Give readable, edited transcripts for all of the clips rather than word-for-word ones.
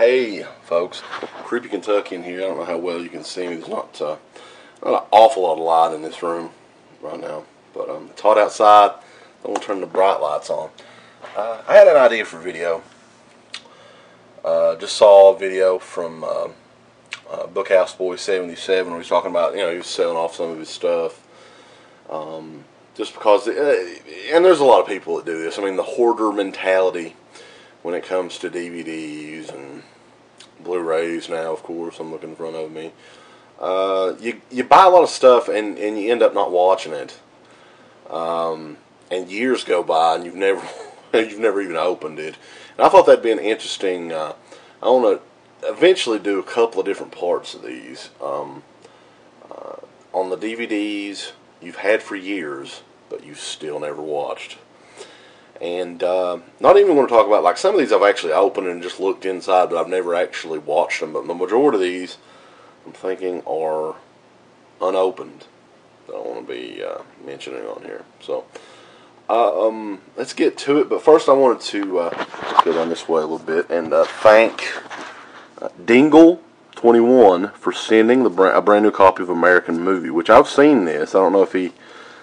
Hey folks, Creepy Kentuckian here. I don't know how well you can see me. There's not an awful lot of light in this room right now, but it's hot outside. I want to turn the bright lights on. I had an idea for a video. Just saw a video from Bookhouse Boy 77 where he's talking about, he was selling off some of his stuff. Just because, and there's a lot of people that do this. I mean, the hoarder mentality when it comes to DVDs and Blu-rays now, of course, I'm looking in front of me. You buy a lot of stuff and you end up not watching it. And years go by and you've never even opened it. And I thought that'd be an interesting, I want to eventually do a couple of different parts of these. On the DVDs you've had for years, but you still never watched. And not even going to talk about, like, some of these I've actually opened and just looked inside, but I've never actually watched them. But the majority of these, I'm thinking, are unopened that I want to be mentioning on here. So, let's get to it. But first I wanted to go down this way a little bit and thank Dingle21 for sending a brand new copy of American Movie, which I've seen this. I don't know if I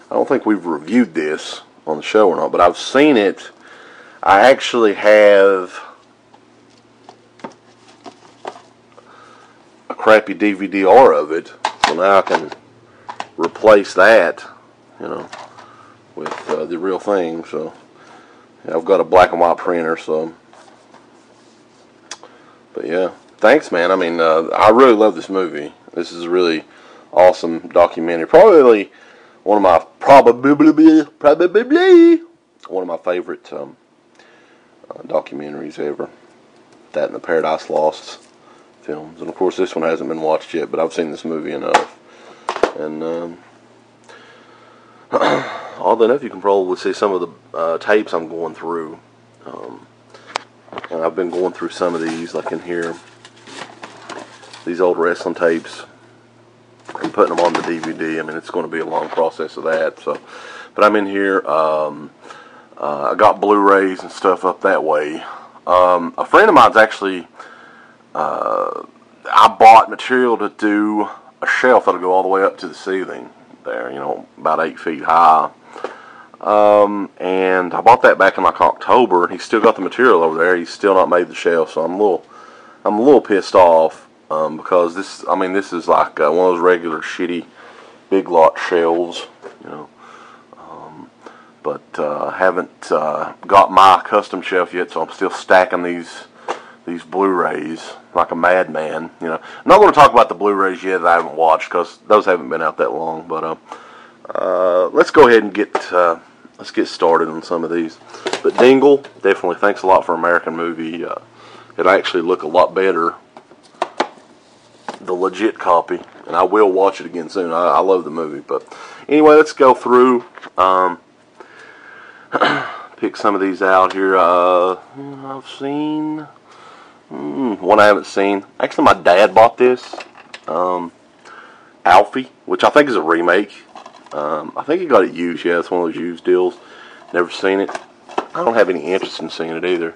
don't think we've reviewed this on the show or not, but I've seen it. I actually have a crappy DVD-R of it, so now I can replace that, with the real thing. So yeah, I've got a black and white printer, so. But yeah, thanks, man. I mean, I really love this movie. This is a really awesome documentary. Probably one of my favorite documentaries ever. That and the Paradise Lost films, and of course this one hasn't been watched yet, but I've seen this movie enough. And oddly enough, you can probably see some of the tapes I'm going through. And I've been going through some of these, like in here, these old wrestling tapes, and putting them on the DVD. I mean, it's going to be a long process of that. So, but I'm in here. I got Blu-rays and stuff up that way. A friend of mine's actually, I bought material to do a shelf that'll go all the way up to the ceiling there, about 8 feet high. And I bought that back in like October, and he's still got the material over there. He's still not made the shelf, so I'm a little pissed off. Because this is like one of those regular shitty Big Lot shelves, but haven't got my custom shelf yet, so I'm still stacking these Blu-rays like a madman. I'm not going to talk about the Blu-rays yet that I haven't watched, because those haven't been out that long. But let's go ahead and let's get started on some of these. But Dingle, definitely thanks a lot for American Movie. It'll actually look a lot better, the legit copy, and I will watch it again soon. I love the movie. But anyway, let's go through, pick some of these out here. I've seen one I haven't seen. Actually, my dad bought this, Alfie, which I think is a remake. I think he got it used. Yeah, it's one of those used deals. Never seen it. I don't have any interest in seeing it either.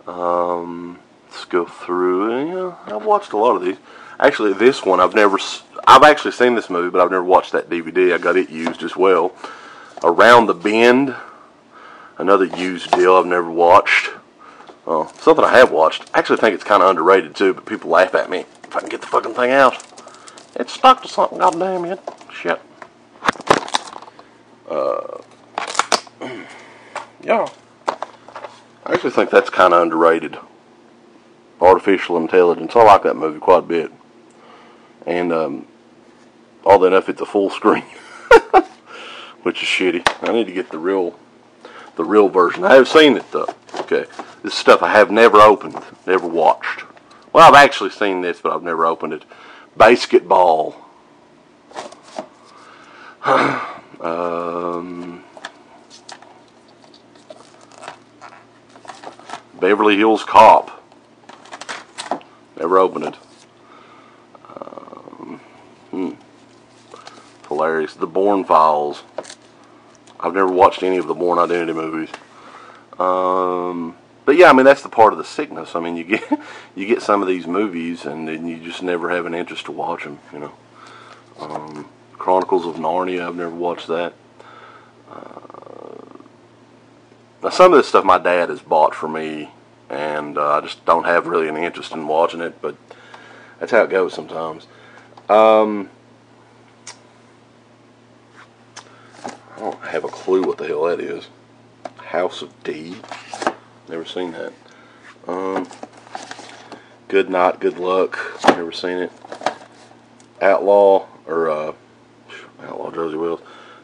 Let's go through. I've watched a lot of these. Actually, this one I've actually seen this movie, but I've never watched that DVD. I got it used as well. Around the Bend, another used deal I've never watched. Something I have watched. I actually think it's kind of underrated too, but people laugh at me if I can get the fucking thing out. It's stuck to something, goddamn it. Shit. Yeah. I actually think that's kind of underrated. Artificial Intelligence. I like that movie quite a bit. And oddly enough, it's a full screen, which is shitty. I need to get the real version. I have seen it though. Okay, this stuff I have never opened, never watched. Well, I've actually seen this, but I've never opened it. Basketball. Beverly Hills Cop. Never opened it. Hilarious. The Bourne Files. I've never watched any of the Bourne Identity movies. But yeah, I mean, that's the part of the sickness. I mean, you get some of these movies, and then you just never have an interest to watch them. You know, Chronicles of Narnia. I've never watched that. Now, some of this stuff my dad has bought for me, and I just don't have really any interest in watching it. But that's how it goes sometimes. I don't have a clue what the hell that is. House of D. Never seen that. Good Night, Good Luck. Never seen it. Outlaw Josie Wells.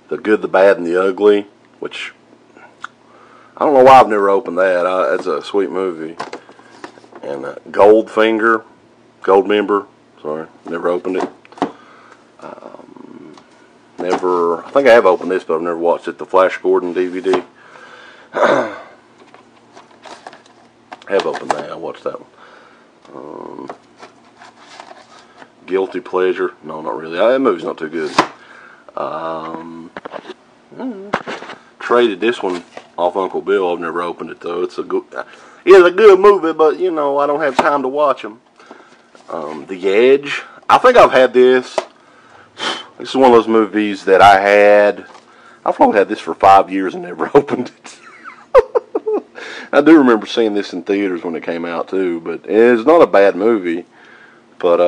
The Good, the Bad, and the Ugly, which I don't know why I've never opened that. It's a sweet movie. And Goldmember. Sorry, never opened it. I think I have opened this, but I've never watched it. The Flash Gordon DVD. Have opened that. I watched that one. Guilty Pleasure. No, not really. That movie's not too good. Traded this one off Uncle Bill. I've never opened it though. It's a good movie, but you know I don't have time to watch them. The Edge. I think I've had this. This is one of those movies that I've probably had this for 5 years and never opened it. I do remember seeing this in theaters when it came out too, but it's not a bad movie. But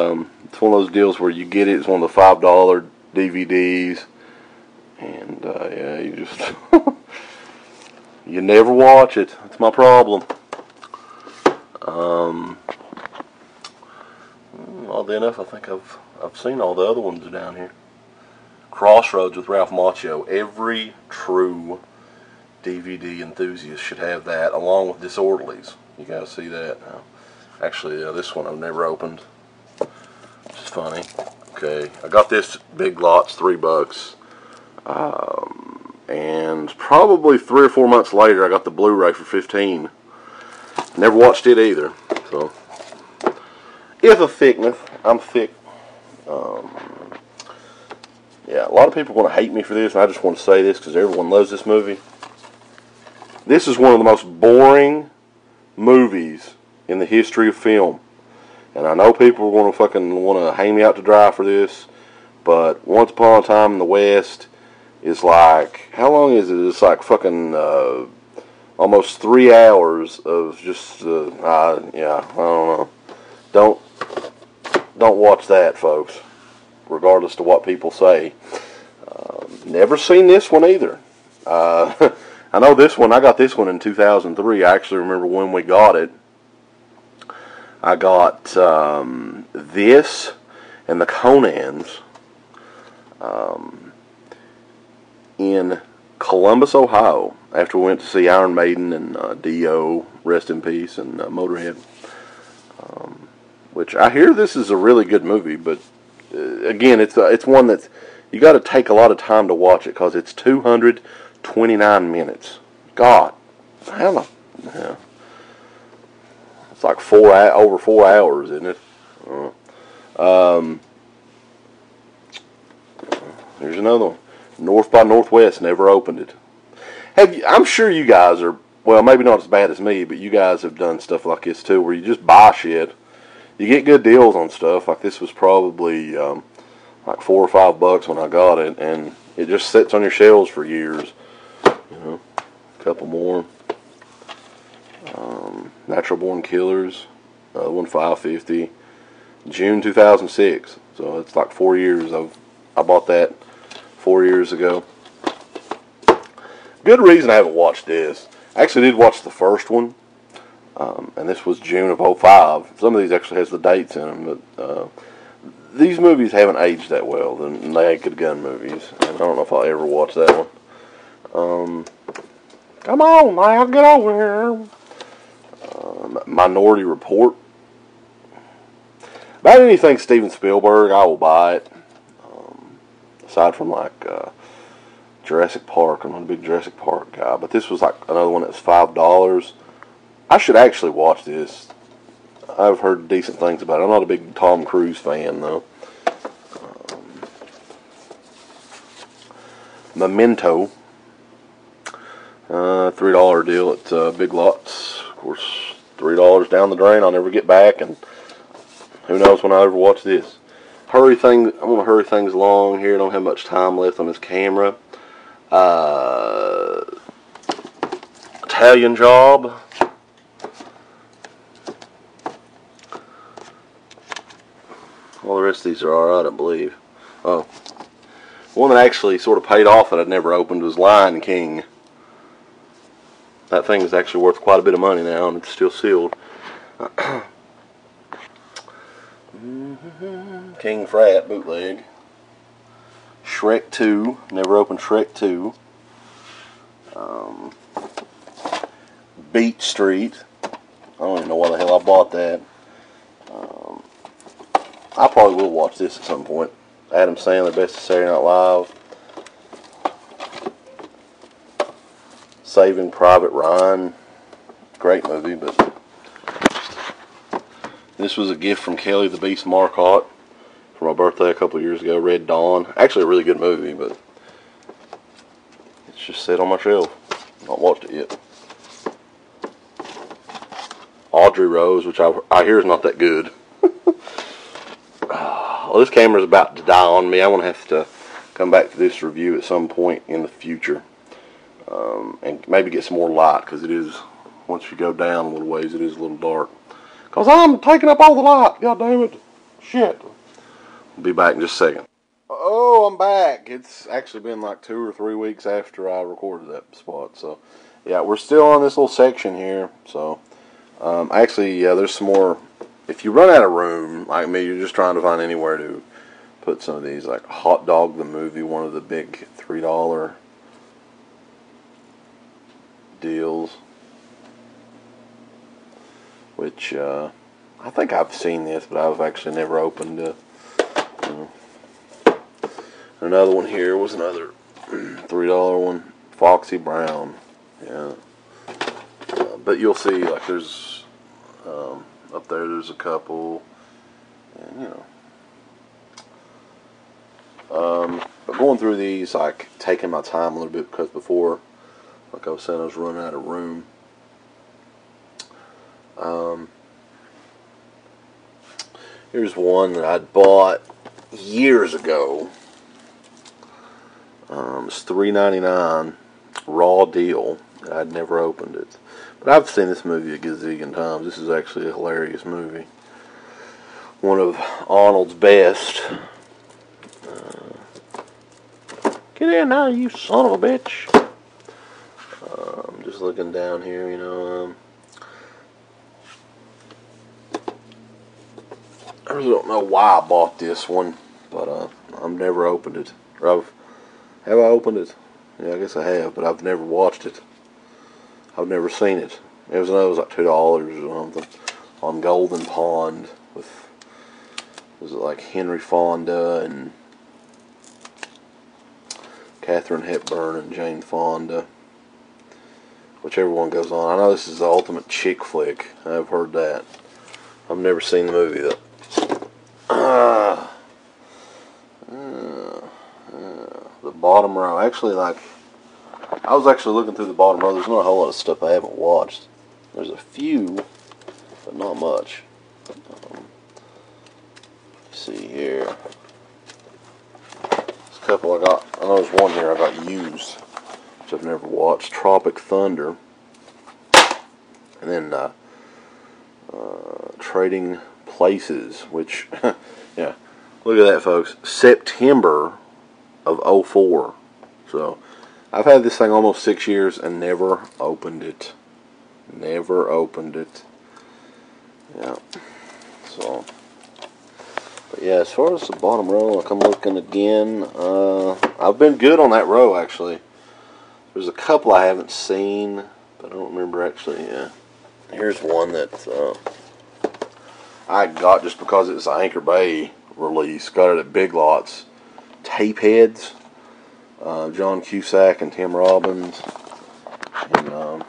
it's one of those deals where you get it. It's one of the $5 DVDs, and yeah, you just you never watch it. That's my problem. Oddly enough, I think I've seen all the other ones down here. Crossroads with Ralph Macchio. Every true DVD enthusiast should have that, along with Disorderlies. You guys see that? Actually, this one I've never opened. Which is funny. Okay, I got this Big Lots, $3. And probably 3 or 4 months later, I got the Blu-ray for $15. Never watched it either. So, it's a thickness. I'm thick. Yeah, a lot of people want to hate me for this, and I just want to say this because everyone loves this movie. This is one of the most boring movies in the history of film. And I know people are going to fucking want to hang me out to dry for this, but Once Upon a Time in the West is like, how long is it? It's like fucking almost 3 hours of just, yeah, I don't know. Don't watch that, folks, regardless to what people say. Never seen this one either. I know this one. I got this one in 2003. I actually remember when we got it. I got this and the Conans in Columbus, Ohio, after we went to see Iron Maiden and Dio, rest in peace, and Motorhead. Which I hear this is a really good movie, but again, it's one that you got to take a lot of time to watch it because it's 229 minutes. God, hell, yeah. It's like over 4 hours, isn't it? Here's another one. North by Northwest. Never opened it. I'm sure you guys are, well, maybe not as bad as me, but you guys have done stuff like this too, where you just buy shit. You get good deals on stuff. Like this was probably like $4 or $5 when I got it, and it just sits on your shelves for years. You know, a couple more. Natural Born Killers, another one, $5.50. June 2006. So it's like 4 years. I bought that 4 years ago. Good reason I haven't watched this. I actually did watch the first one, and this was June of 2005. Some of these actually has the dates in them, but these movies haven't aged that well. The Naked Gun movies, and I don't know if I'll ever watch that one. Come on, man, get over here. Minority Report. About anything Steven Spielberg, I will buy it. Aside from like Jurassic Park, I'm not a big Jurassic Park guy, but this was like another one that was $5. I should actually watch this. I've heard decent things about it. I'm not a big Tom Cruise fan though. Memento. $3 deal at Big Lots. course, $3 down the drain. I'll never get back, and who knows when I'll ever watch this. I'm going to hurry things along here. I don't have much time left on this camera. Italian Job. All the rest of these are alright, I believe. Oh. One that actually sort of paid off that I'd never opened was Lion King. That thing is actually worth quite a bit of money now, and it's still sealed. King Frat bootleg. Shrek 2. Never opened Shrek 2. Beat Street. I don't even know why the hell I bought that. I probably will watch this at some point. Adam Sandler, Best of Saturday Night Live. Saving Private Ryan. Great movie, but this was a gift from Kelly the Beast Marcotte for my birthday a couple of years ago. Red Dawn. Actually a really good movie, but it's just sat on my shelf. Not watched it yet. Audrey Rose, which I hear is not that good. Well, this camera's about to die on me. I want to have to come back to this review at some point in the future. And maybe get some more light, because it is, once you go down a little ways, it is a little dark. Because I'm taking up all the light. God damn it. Shit. I'll be back in just a second. Oh, I'm back. It's actually been like 2 or 3 weeks after I recorded that spot. So, yeah, we're still on this little section here. So, actually, yeah, there's some more. If you run out of room, like me, you're just trying to find anywhere to put some of these, like Hot Dog the Movie, one of the big $3 deals, which I think I've seen this, but I've actually never opened it. Another one here was another $3 one, Foxy Brown. Yeah, but you'll see, like, there's up there's a couple, and you know, but going through these, like, taking my time a little bit, because before, like I was saying, I was running out of room. Here's one that I'd bought years ago. It's $3.99, raw deal. I'd never opened it, but I've seen this movie a gazillion times. This is actually a hilarious movie. One of Arnold's best. Get in now, you son of a bitch. I'm just looking down here, you know. I really don't know why I bought this one, but I've never opened it. Or have I opened it? Yeah, I guess I have, but I've never watched it. I've never seen it. It was like $2 or something on Golden Pond with, was it like Henry Fonda and Katharine Hepburn and Jane Fonda, whichever one goes on. I know this is the ultimate chick flick. I've heard that. I've never seen the movie though. The bottom row. Actually, like, I was actually looking through the bottom row. There's not a whole lot of stuff I haven't watched. There's a few, but not much. Let's see here. There's a couple I got. I know there's one here I got used, which I've never watched. Tropic Thunder. And then Trading Places, which, yeah, look at that, folks. September of 04. So, I've had this thing almost 6 years and never opened it. Never opened it. Yeah. So, but yeah, as far as the bottom row, like, I'm looking again. I've been good on that row, actually. There's a couple I haven't seen, but I don't remember actually. Yeah. Here's one that I got just because it was an Anchor Bay release. Got it at Big Lots. Tapeheads. John Cusack and Tim Robbins. And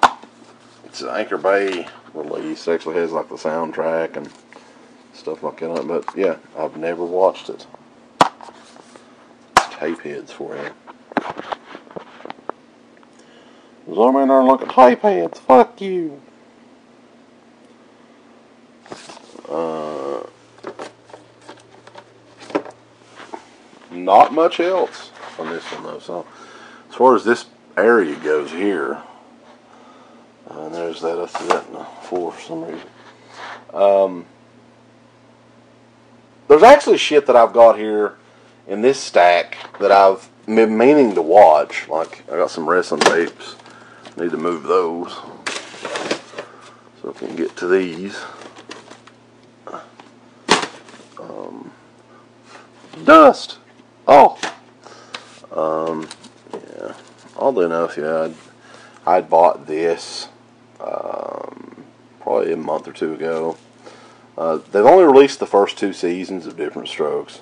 it's an Anchor Bay release. It actually has like the soundtrack and stuff like that. But yeah, I've never watched it. Tapeheads for you. I'm in there and look at Tapeheads. Fuck you. not much else on this one though. So as far as this area goes here, and there's that. I threw that in the floor for some reason. There's actually shit that I've got here in this stack that I've been meaning to watch. Like, I got some wrestling tapes. Need to move those so I can get to these. Dust. Oh. Yeah. Oddly enough, yeah, I'd bought this probably a month or two ago. They've only released the first 2 seasons of Different Strokes.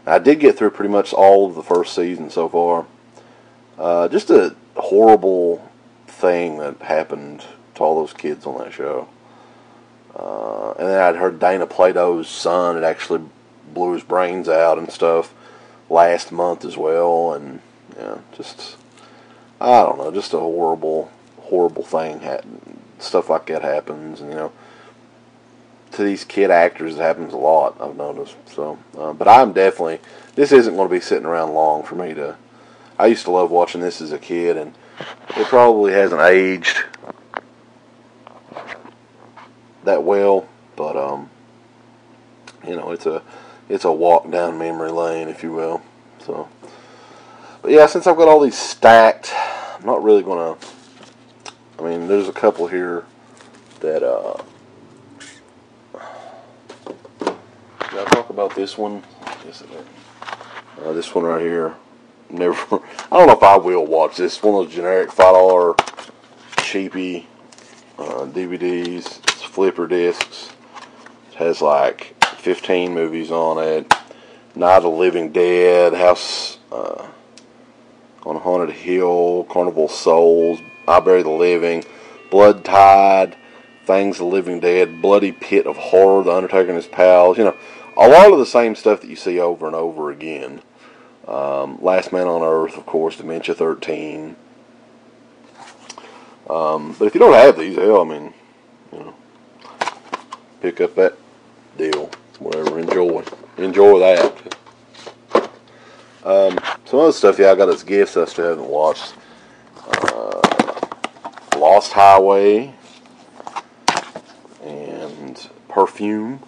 I did get through pretty much all of the first season so far. Just a horrible thing that happened to all those kids on that show. And then I'd heard Dana Plato's son had actually blew his brains out and stuff last month as well. And yeah, just, I don't know, just a horrible thing. Stuff like that happens, and you know, to these kid actors it happens a lot, I've noticed. So, but I'm definitely, this isn't going to be sitting around long for me to. I used to love watching this as a kid, and it probably hasn't aged that well, but you know, it's a walk down memory lane, if you will. So, but yeah, since I've got all these stacked, I'm not really gonna. I mean, there's a couple here that I'll talk about this one. Yes, this one right here. Never. I don't know if I will watch this. One of those generic $5 cheapy DVDs. It's flipper discs. It has like 15 movies on it. Night of the Living Dead, House on Haunted Hill, Carnival of Souls, I Bury the Living, Blood Tide, Things of the Living Dead, Bloody Pit of Horror, The Undertaker and His Pals. You know, a lot of the same stuff that you see over and over again. Last Man on Earth, of course, Dementia 13. But if you don't have these, hell, I mean, you know, pick up that deal. Whatever, enjoy that. Some other stuff, yeah, I got as gifts I still haven't watched. Lost Highway and Perfume.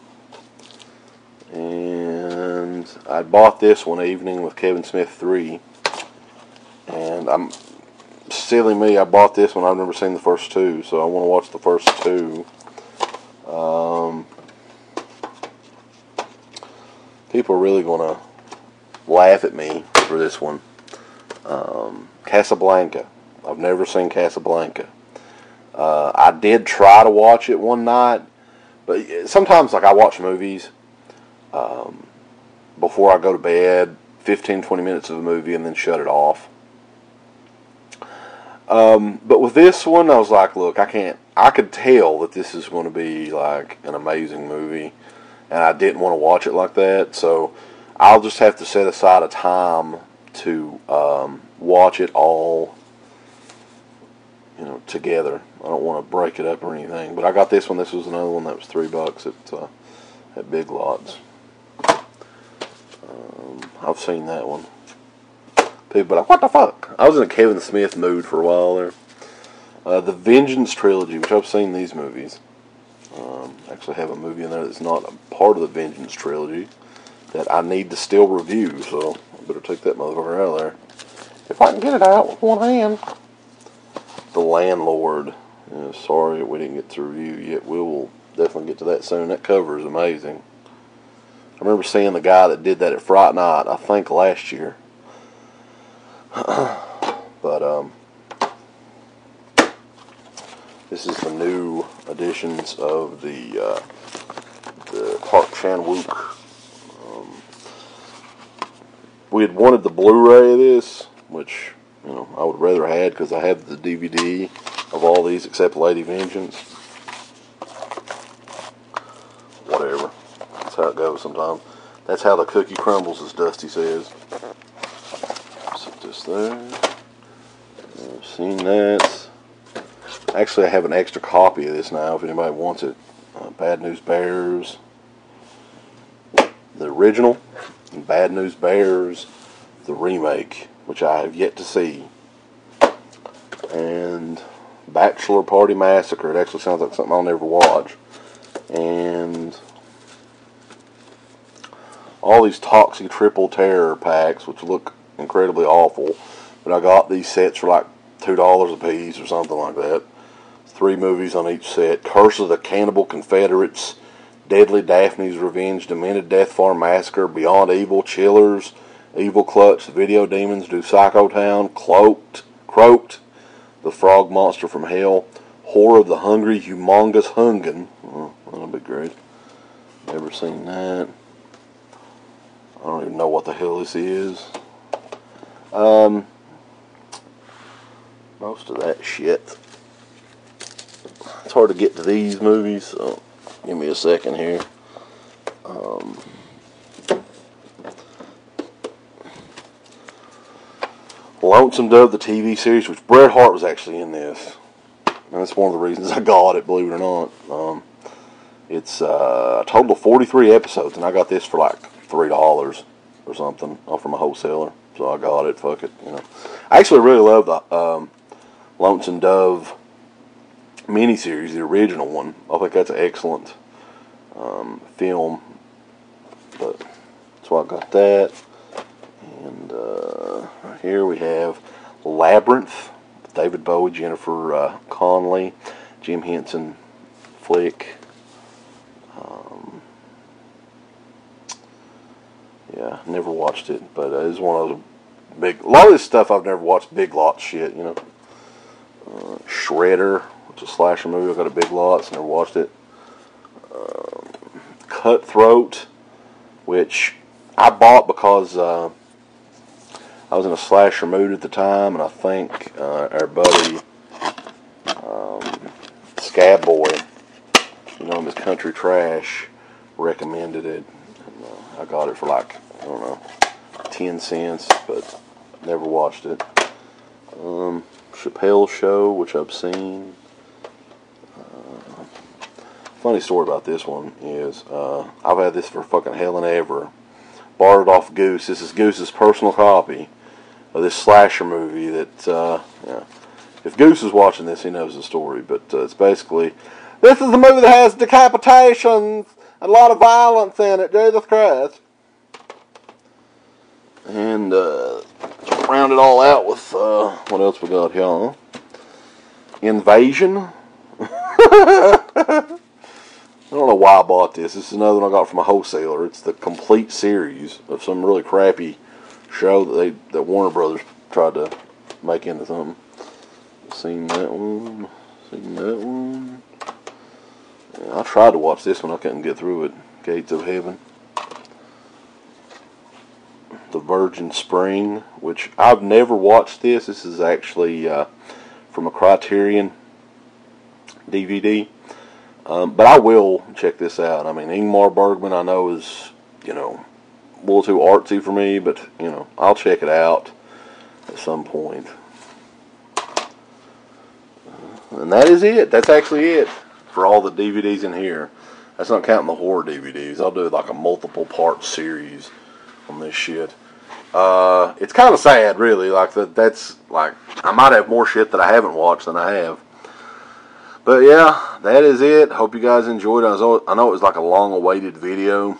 And I bought this one evening with Kevin Smith 3. And I'm silly me, I bought this one. I've never seen the first 2, so I want to watch the first 2. People are really going to laugh at me for this one. Casablanca. I've never seen Casablanca. I did try to watch it one night, but sometimes, like, I watch movies before I go to bed, 15-20 minutes of a movie, and then shut it off. But with this one, I was like, look, I could tell that this is going to be like an amazing movie, and I didn't want to watch it like that, so I'll just have to set aside a time to watch it all, you know, together. I don't want to break it up or anything, but I got this one. This was another one that was $3 at Big Lots. I've seen that one. People be like, what the fuck? I was in a Kevin Smith mood for a while there. The Vengeance trilogy, which I've seen these movies. Actually have a movie in there that's not a part of the Vengeance trilogy that I need to still review, so I better take that motherfucker out of there. If I can get it out with one hand. The Landlord. Yeah, sorry we didn't get to review yet. We will definitely get to that soon. That cover is amazing. I remember seeing the guy that did that at Fright Night, I think last year. But this is the new editions of the Park Chan-wook. We had wanted the Blu-ray of this, which, you know, I would rather have had because I have the DVD of all these except Lady Vengeance. Whatever. That's how it goes sometimes. That's how the cookie crumbles, as Dusty says. Set this there. I've seen that. Actually, I have an extra copy of this now if anybody wants it. Bad News Bears. The original. and Bad News Bears, the remake, which I have yet to see, and Bachelor Party Massacre. It actually sounds like something I'll never watch. And all these Toxic Triple Terror packs, which look incredibly awful. But I got these sets for like $2 a piece or something like that. 3 movies on each set. Curse of the Cannibal Confederates, Deadly Daphne's Revenge, Demented Death Farm Massacre, Beyond Evil, Chillers, Evil Clutch, Video Demons Do Psycho Town, Croaked, The Frog Monster from Hell, Horror of the Hungry Humongous Hungan. Oh, that'll be great. Never seen that. I don't even know what the hell this is. Most of that shit. It's hard to get to these movies, so give me a second here. Lonesome Dove, the TV series, which Bret Hart was actually in this. And that's one of the reasons I got it, believe it or not. It's a total of 43 episodes, and I got this for like $3 or something off from a wholesaler. So I got it, fuck it, you know. I actually really love the Lonesome Dove miniseries, the original one. I think that's an excellent film. But that's why I got that. And right here we have Labyrinth, David Bowie, Jennifer Connelly, Jim Henson flick. Yeah, never watched it, but it's one of those big. A lot of this stuff I've never watched. Big Lots shit, you know. Shredder, which is a slasher movie. I got a Big Lots, never watched it. Cutthroat, which I bought because I was in a slasher mood at the time, and I think our buddy Scab Boy, you know him as Country Trash, recommended it. And, I got it for like, I don't know, 10 cents, but never watched it. Chappelle Show, which I've seen. Funny story about this one is I've had this for fucking hell and ever. Borrowed off Goose. This is Goose's personal copy of this slasher movie that, yeah. If Goose is watching this, he knows the story, but it's basically, this is a movie that has decapitations and a lot of violence in it, Jesus Christ. And round it all out with, what else we got here? Invasion. I don't know why I bought this. This is another one I got from a wholesaler. It's the complete series of some really crappy show that Warner Brothers tried to make into something. Seen that one. Seen that one. Yeah, I tried to watch this one. I couldn't get through it. Gates of Heaven. The Virgin Spring, which I've never watched this. This is actually from a Criterion DVD. But I will check this out. I mean, Ingmar Bergman I know is, you know, a little too artsy for me, but, you know, I'll check it out at some point. And that is it. That's actually it for all the DVDs in here. That's not counting the horror DVDs. I'll do like a multiple part series on this shit. It's kind of sad, really. Like that's like, I might have more shit that I haven't watched than I have. But yeah, that is it. Hope you guys enjoyed it. I know it was like a long-awaited video,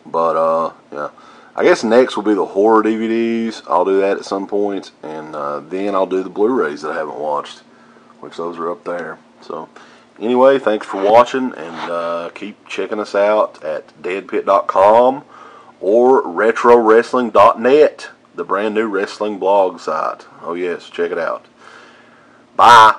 but yeah. I guess next will be the horror DVDs. I'll do that at some point, and then I'll do the Blu-rays that I haven't watched, which those are up there. So anyway, thanks for watching, and keep checking us out at DEADPIT.com or RetroWrestling.net, the brand new wrestling blog site. Oh yes, check it out. Bye.